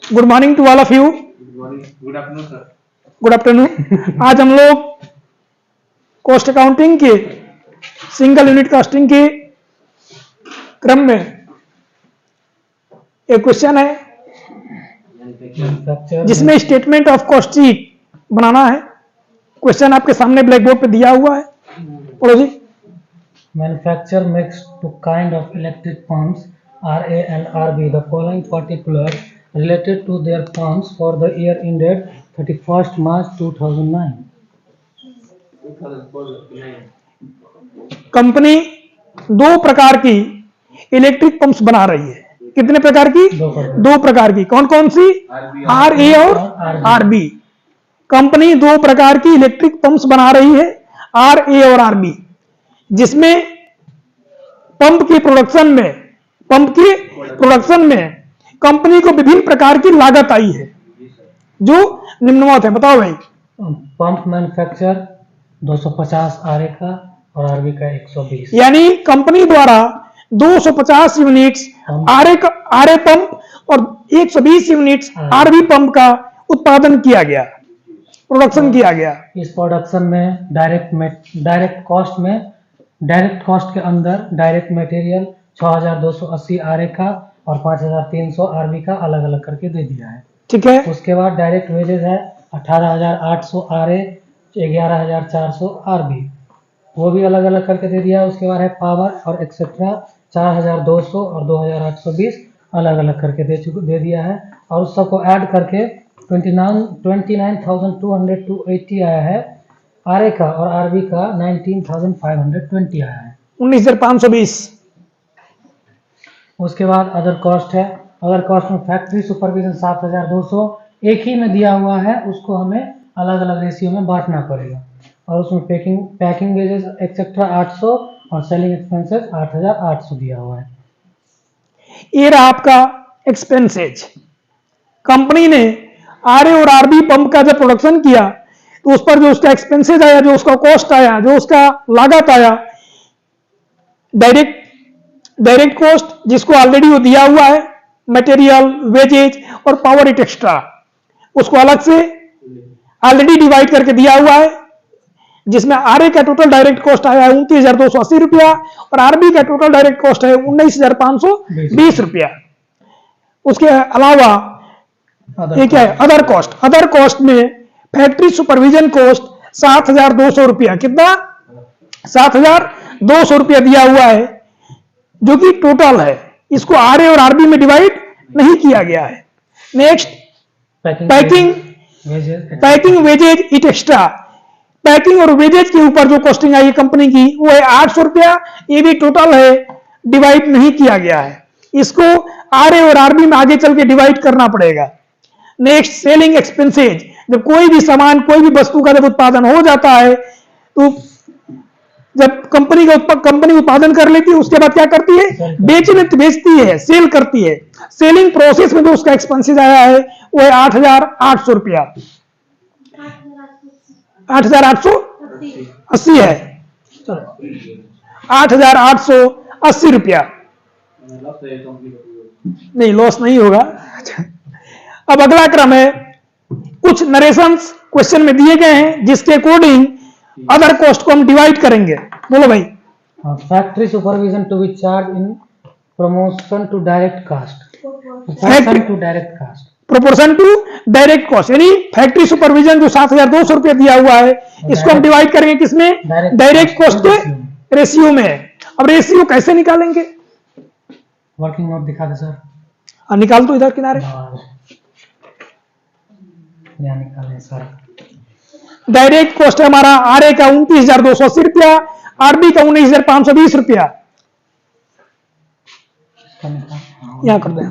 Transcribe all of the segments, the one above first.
Good morning to all of you. Good afternoon sir. Good afternoon. आज हम लोग cost accounting के single unit costing के क्रम में एक क्वेश्चन है जिसमें स्टेटमेंट ऑफ कॉस्ट शीट बनाना है। क्वेश्चन आपके सामने ब्लैक बोर्ड पे दिया हुआ है, पढ़ो जी। Manufacturer makes two kind of electric pumps RA and RB. The following particulars related to their pumps for the year ended 31st March 2009. Company दो प्रकार की इलेक्ट्रिक पंप्स बना रही है। कितने प्रकार की? दो प्रकार की। कौन कौन सी? RA और RB। कंपनी दो प्रकार की इलेक्ट्रिक पंप्स बना रही है, RA और RB, जिसमें पंप की प्रोडक्शन में कंपनी को विभिन्न प्रकार की लागत आई है जो निम्नवत है। बताओ भाई। पंप मैन्युफैक्चर 250 RA का और RB का 120। यानी कंपनी द्वारा 250 यूनिट्स RA पंप और 120 यूनिट्स RB पंप का उत्पादन किया गया, प्रोडक्शन किया गया। इस प्रोडक्शन में डायरेक्ट कॉस्ट के अंदर डायरेक्ट मटेरियल 6280 RA का और 5300 RB का अलग अलग करके दे दिया है। ठीक है। उसके बाद डायरेक्ट वेजेस है 18800 RA, 11400 RB, वो भी अलग अलग करके दे दिया है। उसके बाद है पावर और एक्सेट्रा 4200 और 2820 अलग अलग करके दे दिया है। और उस सबको ऐड करके 29,280 आया है RA का, और RB का 19,520 आया है, 19,520। उसके बाद अदर कॉस्ट है। अदर कॉस्ट में फैक्ट्री सुपरविजन 7200 एक ही में दिया हुआ है, उसको हमें अलग अलग रेशियो में बांटना पड़ेगा। और उसमें पैकिंग वेजेस एक्सेट्रा 800 और सेलिंग एक्सपेंसेस 8800 दिया हुआ है। ये रहा आपका एक्सपेंसेज। कंपनी ने RA और RB पंप का जब प्रोडक्शन किया तो उस पर जो उसका एक्सपेंसेज आया, जो उसका कॉस्ट आया, जो उसका लागत आया, डायरेक्ट कॉस्ट जिसको ऑलरेडी वो दिया हुआ है, मटेरियल, वेजेज और पावर इट एक्स्ट्रा, उसको अलग से ऑलरेडी डिवाइड करके दिया हुआ है, जिसमें RA का टोटल डायरेक्ट कॉस्ट आया है 29,280 रुपया और RB का टोटल डायरेक्ट कॉस्ट है 19,520 रुपया। उसके अलावा ये क्या है? Other cost. अदर कॉस्ट में फैक्ट्री सुपरविजन कॉस्ट 7,200 रुपया। कितना? 7,200 रुपया दिया हुआ है, जो कि टोटल है। इसको RA और RB में डिवाइड नहीं किया गया है। Next, packing wages it extra. Packing और वेजेज के ऊपर जो कॉस्टिंग आई है कंपनी की, वो है 800 रुपया। ये भी टोटल है, डिवाइड नहीं किया गया है। इसको RA और RB में आगे चल के डिवाइड करना पड़ेगा। Next, selling expenses. जब कोई भी सामान, कोई भी वस्तु का जब उत्पादन हो जाता है तो जब कंपनी उत्पादन कर लेती है, उसके बाद क्या करती है? बेचती है, सेल करती है। सेलिंग प्रोसेस में जो उसका एक्सपेंसेज आया है वो है 8,800 रुपया। 8,880 है। 8,880 रुपया। नहीं, लॉस नहीं होगा। अब अगला क्रम है, कुछ नरेशंस क्वेश्चन में दिए गए हैं जिसके अकॉर्डिंग अदर कॉस्ट को हम डिवाइड करेंगे। बोलो भाई। Factory supervision to be charge in proportion to direct cost. Proportion to direct cost, यानी फैक्ट्री सुपरविजन जो 7,200 रुपया दिया हुआ है, इसको हम डिवाइड करेंगे किसमें? डायरेक्ट कॉस्ट के रेशियो में। अब रेशियो कैसे निकालेंगे? वर्किंग नोट दिखा दे सर। निकाल दो इधर किनारे। निकालें सर। डायरेक्ट कॉस्ट है हमारा RA का 29,280 रुपया, RB का 19,520 रुपया। यहां कर दें।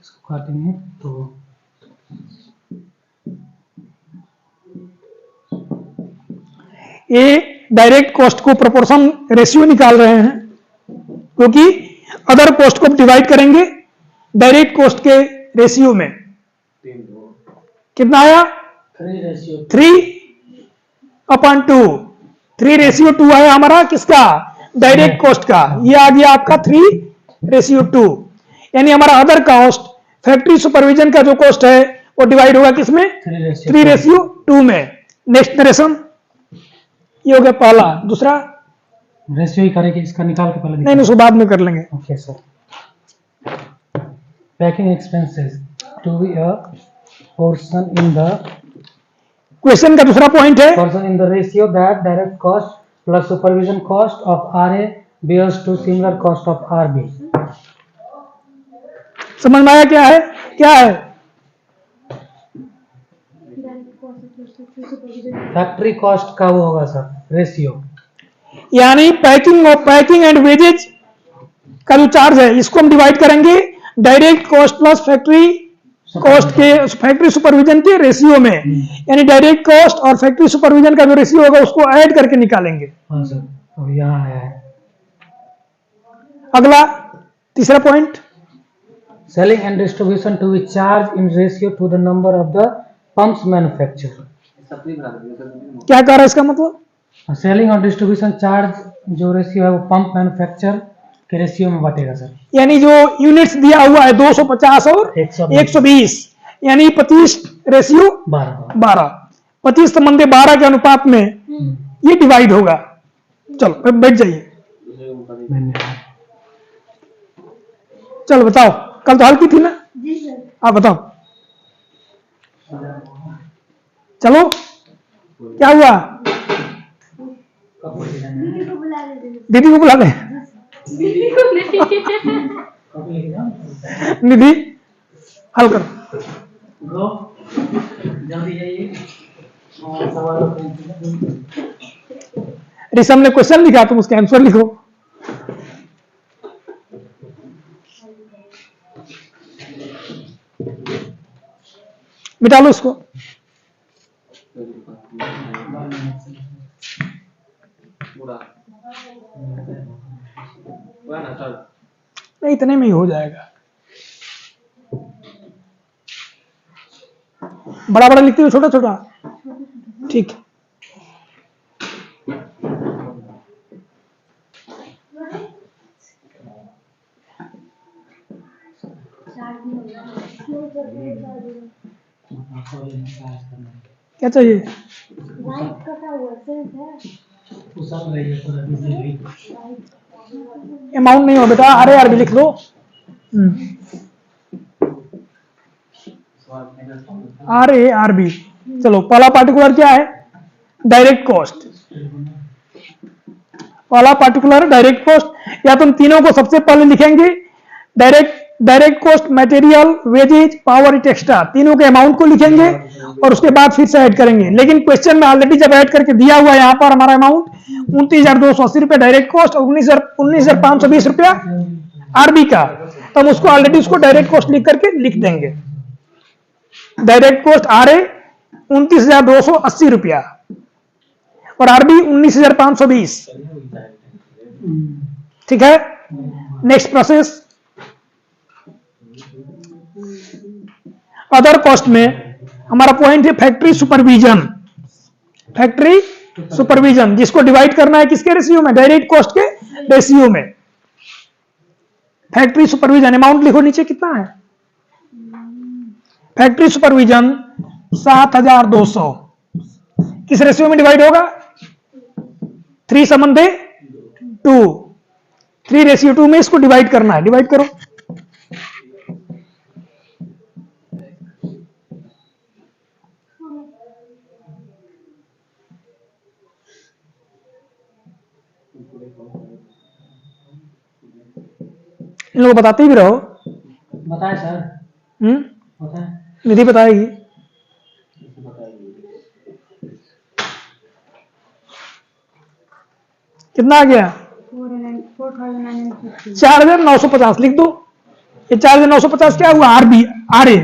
इसको काटेंगे तो ये डायरेक्ट कॉस्ट को प्रोपोर्शन रेशियो निकाल रहे हैं, क्योंकि अदर कॉस्ट को डिवाइड करेंगे डायरेक्ट कॉस्ट के रेशियो में। कितना आया 3/2, 3/2 आया हमारा किसका, डायरेक्ट कॉस्ट का। ये आ गया आपका 3/2, यानी हमारा अदर कॉस्ट फैक्ट्री सुपरविजन का जो कॉस्ट है वो डिवाइड होगा किसमें, 3/2 में। नेक्स्ट नरेशन, ये हो गया पहला। दूसरा रेशियो ही करेंगे, इसका निकाल के पहले नहीं, उसको बाद में कर लेंगे। Okay sir. Packing expenses to be a portion in the question का दूसरा पॉइंट है, portion in the ratio that direct cost plus supervision cost of RA bears to similar cost of RB. समझ में आया क्या है, क्या है? फैक्ट्री कॉस्ट का वो होगा सर रेशियो, यानी पैकिंग एंड वेजेज का जो चार्ज है इसको हम डिवाइड करेंगे direct cost plus factory cost के, फैक्ट्री सुपरविजन के रेशियो में। यानी डायरेक्ट कॉस्ट और फैक्ट्री सुपरविजन का जो रेशियो होगा उसको ऐड करके निकालेंगे। हाँ सर, अब यहाँ है अगला तीसरा point, selling and distribution to be charge in ratio to the number of the pumps manufacture. क्या कह रहा है इसका मतलब, सेलिंग और डिस्ट्रीब्यूशन चार्ज जो रेशियो है वो पंप मैन्युफैक्चर के रेशियो में बटेगा सर। यानी जो यूनिट्स दिया हुआ है 250 और 120, यानी 25/12, 25/12 के अनुपात में ये डिवाइड होगा। चलो बैठ जाइए, चलो बताओ, कल तो हल की थी ना, आप बताओ। चलो क्या हुआ, दीदी को बुला ले, निधि हल करो, जल्दी जाइए। ऋषभ ने क्वेश्चन लिखा, तुम उसका आंसर लिखो। मिटा लो इसको। नहीं, इतने में ही हो जाएगा। बड़ा बड़ा लिखते हो छोटा छोटा, ठीक है। क्या चाहिए, अमाउंट नहीं हो बेटा, RARB लिख लो। RARB। चलो पहला पार्टिकुलर क्या है, डायरेक्ट कॉस्ट। पहला पार्टिकुलर डायरेक्ट कॉस्ट, या तुम तीनों को सबसे पहले लिखेंगे direct cost, material, wages, power, it extra, तीनों के अमाउंट को लिखेंगे और उसके बाद फिर से ऐड करेंगे। लेकिन क्वेश्चन में ऑलरेडी जब ऐड करके दिया हुआ है यहाँ पर हमारा अमाउंट 29,280 रुपया डायरेक्ट कॉस्ट और 19,520 रुपया आरबी का, तो हम उसको ऑलरेडी उसको डायरेक्ट कॉस्ट लिख करके लिख देंगे। डायरेक्ट कॉस्ट RA 29,280 रुपया और आरबी 19,520। ठीक है, नेक्स्ट प्रोसेस। अदर कॉस्ट में हमारा पॉइंट है फैक्ट्री सुपरविजन। फैक्ट्री सुपरविजन जिसको डिवाइड करना है किसके रेशियो में, डायरेक्ट कॉस्ट के रेशियो में। फैक्ट्री सुपरविजन अमाउंट लिखो नीचे कितना है, फैक्ट्री सुपरविजन 7,200 किस रेशियो में डिवाइड होगा, 3/2, 3/2 में इसको डिवाइड करना है। डिवाइड करो, इन लोगों को बताते भी रहो। बताए सर, बताए, निधि बताएगी। कितना आ गया, 4,950 लिख दो। ये 4,950 क्या हुआ, RA।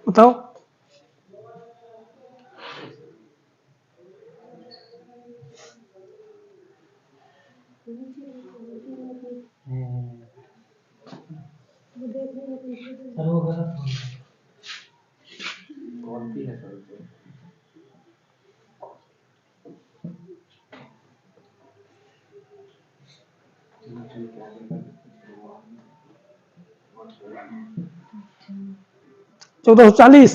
बताओ, सर वो गलत हो गया। कौन सी है सर? 1440।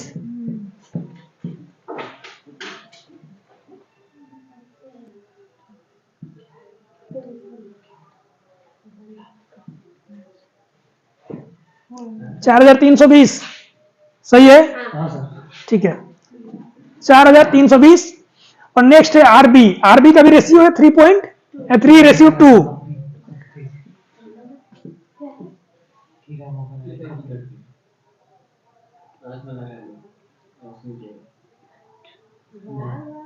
चार 4320 सही है, हाँ सर। ठीक है। 4320 और नेक्स्ट है आरबी। आरबी का भी रेशियो है 3.3:2।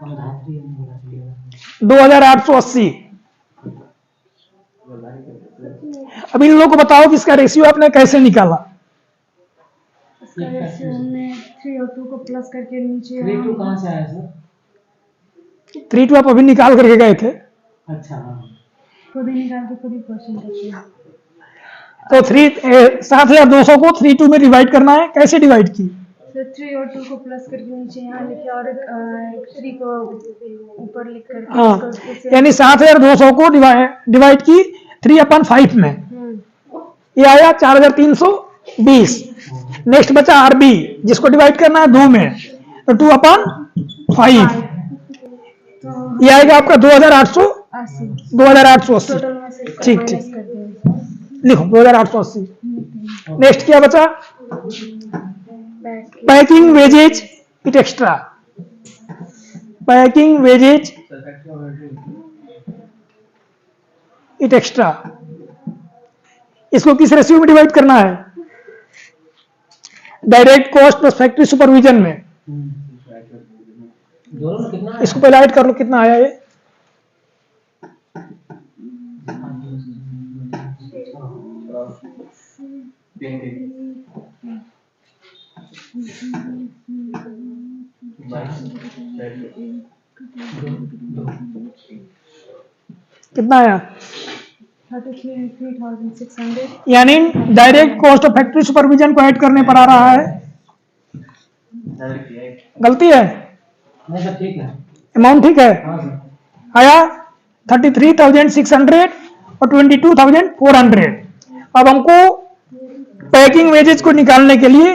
हम धात्री नहीं बोला चाहिए। 2880। अब इन लोगों को बताओ कि इसका रेशियो आपने कैसे निकाला। इसका रेशियो हमने 3 और 2 को प्लस करके नीचे 3-2 कहाँ से आया सर? 3:2 आप अभी निकाल करके गए थे, अच्छा हाँ। खुद ही निकाल के खुद ही क्वेश्चन करते हैं। तो 7200 को 3:2 में डिवाइड करना है। कैसे डिवाइड की? फिर 3 और 2 को प्लस करके नीचे यहाँ लिखे और 3 को ऊपर लिख करके हाँ, इसको यानी 7200 को डिवाइड की 3/5 में, ये आया 4320। नेक्स्ट बचा आरबी जिसको डिवाइड करना है 2 में, तो 2/5 ये आएगा आपका 2880। 2880 टोटल में से इसको ठीक माइनस ठीक, कर देंगे। लिखो 2880। नेक्स्ट क्या बचा? Packing wages it extra. Packing wages it extra, इसको किस रेशियो में डिवाइड करना है? Direct cost plus factory supervision में। दोनों में कितना है? इसको पहले ऐड कर लो, कितना आया ये? कितना आया? 33,600। यानी direct cost of factory supervision को ऐड करने पर आ रहा है। गलती है? नहीं सर ठीक है। अमाउंट ठीक है, हाँ सर। आया 33,600 और 22,400। अब हमको पैकिंग वेजेज को निकालने के लिए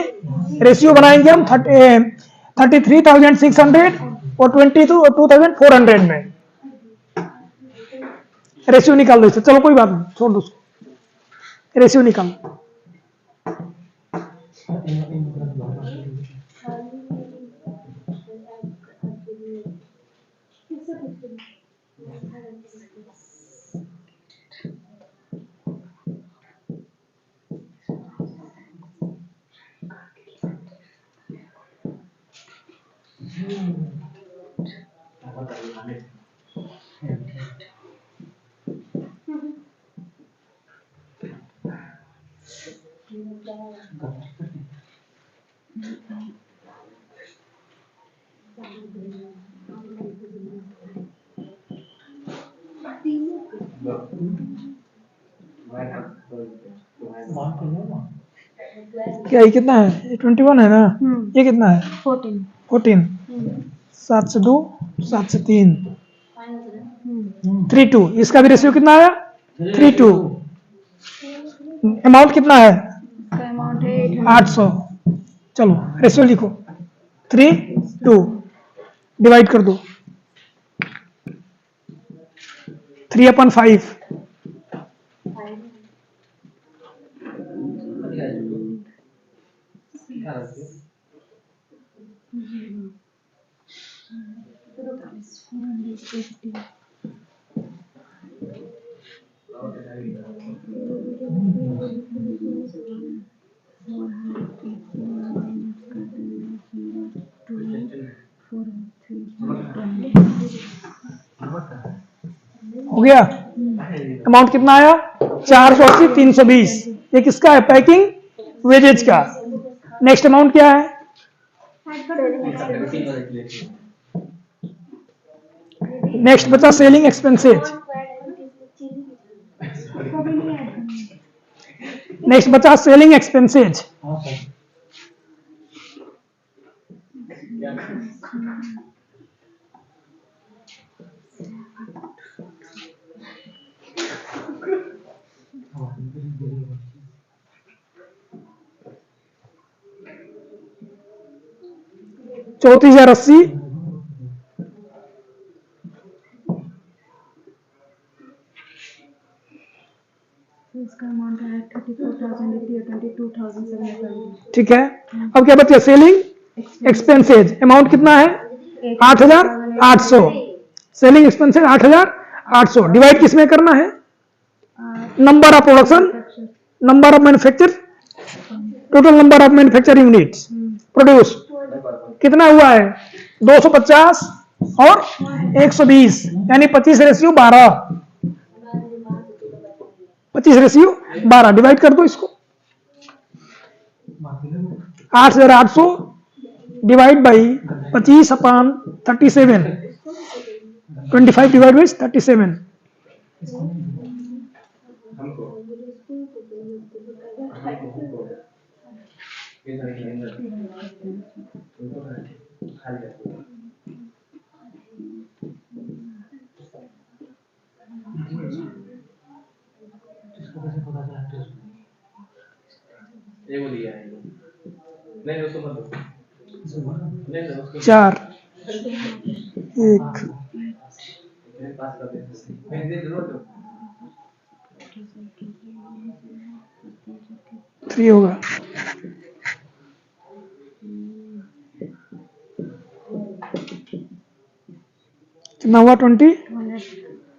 रेशियो बनाएंगे हम 33,600 और 22,400 में। रेशियो निकाल दो इससे, चलो कोई बात नहीं, छोड़ दो उसको, रेशियो निकाल। क्या ये कितना है? ये 21 है ना, ये कितना है? 14। 7 से 2, 7 से 3, 3:2। इसका भी रेशियो कितना आया? 3:2। अमाउंट कितना है? इसका अमाउंट है 800। चलो रेशियो लिखो, 3:2 डिवाइड कर दो 3/5। हो गया? अमाउंट कितना आया? 480 320। ये किसका है? पैकिंग वेजेज का। नेक्स्ट अमाउंट क्या है? नेक्स्ट बचा सेलिंग एक्सपेंसेज। कभी नहीं ऐड करना। नेक्स्ट बचा सेलिंग एक्सपेंसेज। हाँ सर। चौंतीस हजार अस्सी, इसका अमाउंट है 34,080 और 22,700। ठीक है। अब क्या बचा सेलिंग एक्सपेंसेज, अमाउंट कितना है 8,800। सेलिंग एक्सपेंसेज 8,800 डिवाइड किसमें करना है, number of production, number of manufacture, total number of manufacture units produce कितना हुआ है 250 और 120 यानी 25:12, 25:12 डिवाइड कर दो इसको। 8,800 डिवाइड बाई 25/37, 25 डिवाइड बाई 37। ये वो दिया है नहीं दोस्तों मत दो नहीं दोस्तों 4 1 मेरे पास कर दे मैं दे दो तो 3 होगा। कितना हुआ 20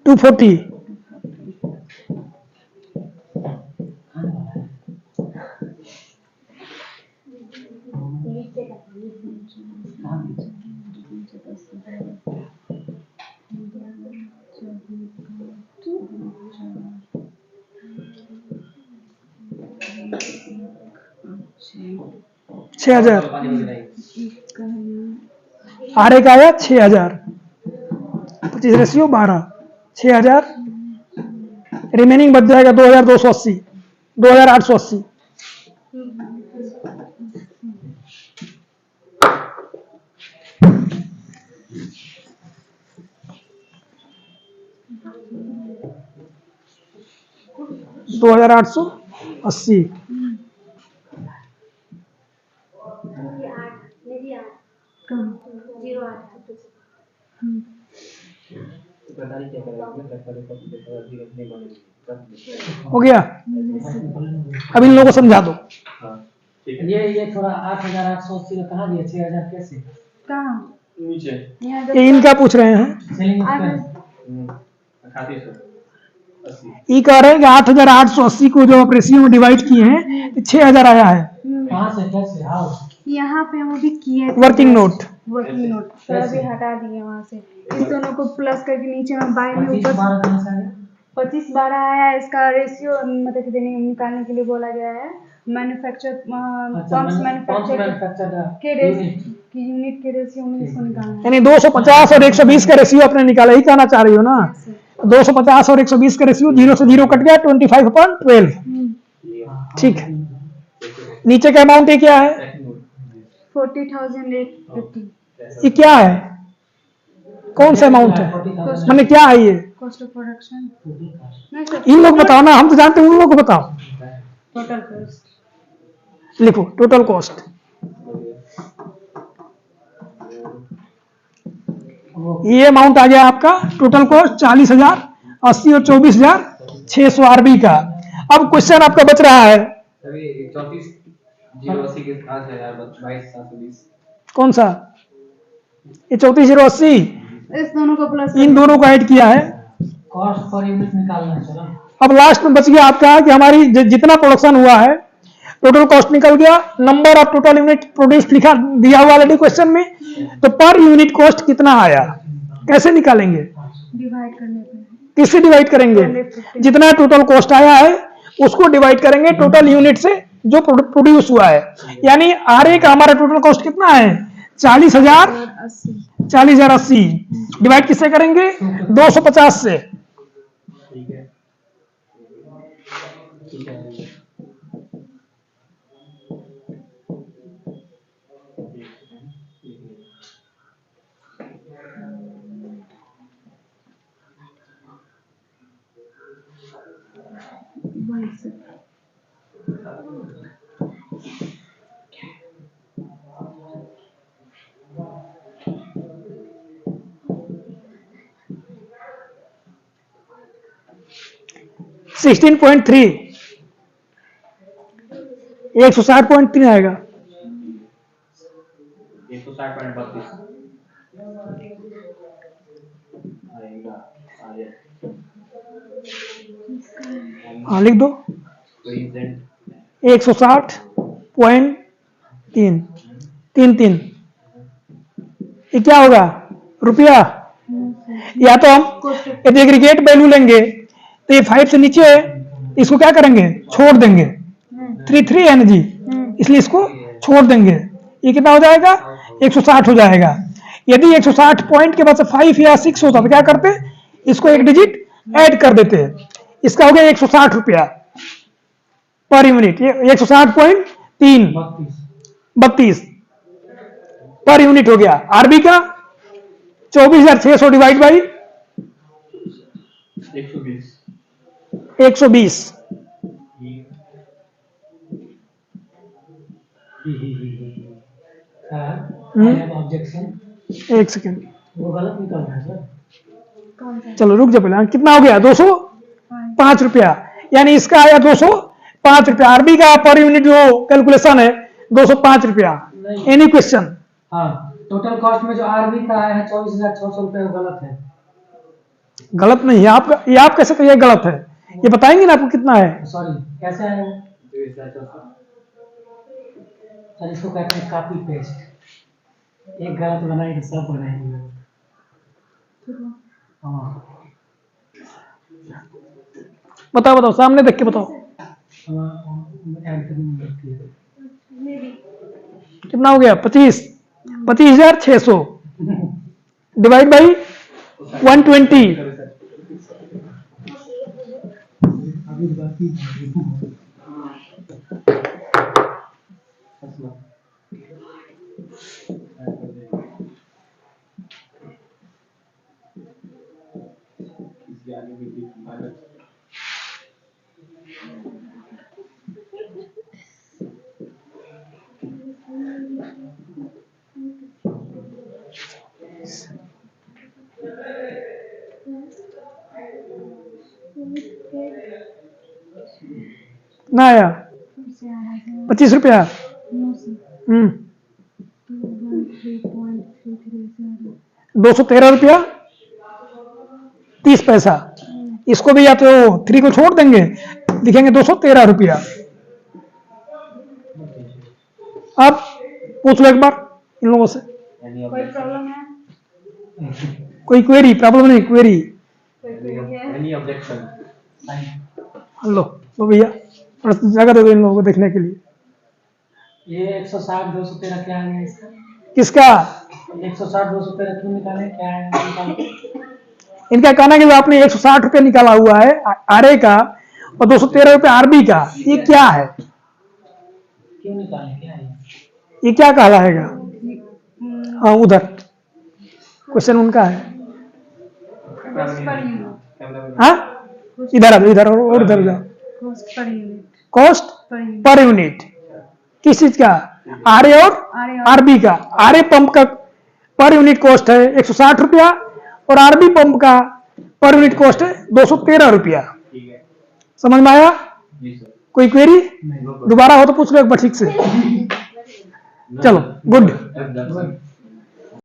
240। छह हजार आर का आया 6,000, 25:12, 6,000 रिमेनिंग बच जाएगा 2,280, 2,880। दो 2,880 हो गया। अब इन लोगों को समझा दो। ये थोड़ा 8,880 का कहाँ दिया, 6,000 कैसे? कहाँ नीचे ये इनका पूछ रहे हैं। सेलिंग एक्सपेंस 3880 ये कह रहे हैं कि 8,880 को जो आप रेशियो में डिवाइड किए हैं 6,000 आया है। कहाँ से, कैसे, हाउ? यहाँ पे हम अभी किए थे वर्किंग नोट वर्किंग नोट तो अभी हटा दिए वहाँ से। इस दोनों को प्लस करके नीचे में बाय में ऊपर 25-12 कहाँ से आया? 25-12 आया। इसका रेशियो मतलब कि देने निकालने के लिए बोला गया है। मैन्युफैक्चर पंप्स मैन्युफैक्चर के यूनिट के रेशियो में इसको निकालना है। यानी 250 और 120 का रेशियो आपने निकाला, ही कहना चाह रही हो ना। 250 और 120 का रेशियो 0 से 0 कट गया 25/12। ठीक है। नीचे का अमाउंट ये क्या है 40,850 ये क्या है, कौन सा अमाउंट है, मैंने क्या है ये, कॉस्ट ऑफ प्रोडक्शन इन लोग बताओ ना, हम तो जानते हैं, उन लोग को बताओ। टोटल कॉस्ट लिखो टोटल कॉस्ट। ये अमाउंट आ गया आपका टोटल कॉस्ट 40,080 और 24,600 आरबी का। अब क्वेश्चन आपका बच रहा है अभी 34,080 के साथ है यार 22,720 कौन सा, ये 34,080 इस दोनों को प्लस इन दोनों को ऐड किया है। कॉस्ट पर यूनिट निकालना है। चलो अब लास्ट में बच गया आपका कि हमारी जितना प्रोडक्शन हुआ है टोटल कॉस्ट निकल गया, number of total unit produce लिखा दिया हुआ ऑलरेडी क्वेश्चन में, तो पर यूनिट कॉस्ट कितना आया, कैसे निकालेंगे, डिवाइड करने पे किससे डिवाइड करेंगे, जितना टोटल कॉस्ट आया है उसको डिवाइड करेंगे टोटल यूनिट से जो प्रोड्यूस हुआ है। यानी आरए का हमारा टोटल कॉस्ट कितना है 40,080 डिवाइड किससे करेंगे 250 से। ठीक है ठीक है। 16.3 160.3 आएगा। 160.32 आएगा। हाँ लिख दो। 160.33 ये क्या होगा? रुपया। या तो हम यदि एग्रीगेट वैल्यू लेंगे तो ये 5 से नीचे है, इसको क्या करेंगे? छोड़ देंगे। 33 है ना जी, इसलिए इसको छोड़ देंगे। ये कितना हो जाएगा? 160 हो जाएगा। यदि 160 पॉइंट के बाद 5 या 6 होता तो क्या करते? इसको एक डिजिट ऐड कर देते। इसका हो गया 160 रुपया पर यूनिट। 160.32 पर यूनिट हो गया। आरबी का 24,600 डिवाइड बाई 120। ऑब्जेक्शन। एक सेकेंड, वो गलत निकल रहा है सर। चलो रुक जा पहले। कितना हो गया? 205 रुपया। यानी इसका आया 205 रुपया। आरबी का पर यूनिट जो कैलकुलेशन है 205 रुपया। Any question? हाँ, टोटल कॉस्ट में जो आरबी का आया है 24,600 रुपये वो गलत है। गलत नहीं है। आप ये आप कैसे कहिए गलत है? ये बताएंगे ना आपको कितना है। सॉरी, कैसे आया वो? सर इसको कहते हैं कॉपी पेस्ट। एक गलत बनाएंगे सब बनाएंगे। हाँ, बताओ सामने देख के बताओ कितना हो गया? 25,600 डिवाइड बाई 120। ना आया 25 रुपया। 213 रुपया 30 पैसा। इसको भी या तो 3 को छोड़ देंगे, लिखेंगे 213 रुपया। अब पूछ लो एक बार इन लोगों से। कोई प्रॉब्लम है? कोई क्वेरी? प्रॉब्लम नहीं, क्वेरी। Any objection? लो भैया जगह दे दो इन लोगों को देखने के लिए। ये 160 213 क्या है इसका? किसका? 160 213 क्यों निकाले? क्या है निकाल के? इनका कहना है कि आपने 160 रुपया निकाला हुआ है आरए का और 213 रुपया आरबी का। ये क्या है? क्यों निकाले? क्या है ये क्या कहलाएगा? हाँ उधर क्वेश्चन उनका है। हाँ इधर आ जाओ, इधर और इधर जाओ। कॉस्ट पर यूनिट किस चीज का? आरए और आरबी का। आरए पंप का पर यूनिट कॉस्ट है 160 रुपया और आरबी पंप का पर यूनिट कॉस्ट है 213 रुपया। ठीक है, समझ में आया? जी सर। कोई क्वेरी दोबारा हो तो पूछ लो एक बार ठीक से। चलो गुड।